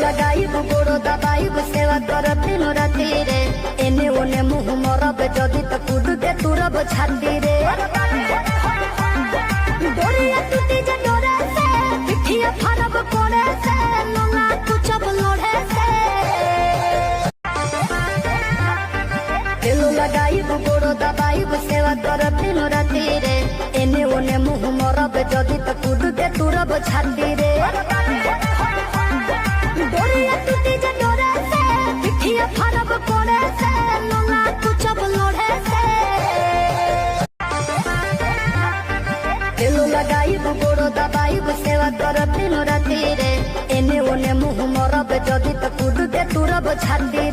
लगाइब गोड़ दबाइब सेवा करब दिनो राति रे एने ओने मुँह मरब जदि त कूद के तुरब छाती रे डोरिया टूटी जे डोरे से पिठिया फाड़ब कोड़े से लोला कुचब लोढ़े से लगाइब गोड़ दबाइब सेवा करब दिनो राति रे एने ओने मुँह मरब जदि त कूद के तुरब छाती रे डोरिया टूटी जे डोरे से पिठिया फाड़ब कोड़े से लोला कुचब लोढ़े से लगाइब गोड़ दबाइब सेवा करब दिनो राति रे एने ओने मुँह मरब जदि त कूद के तुरब छाती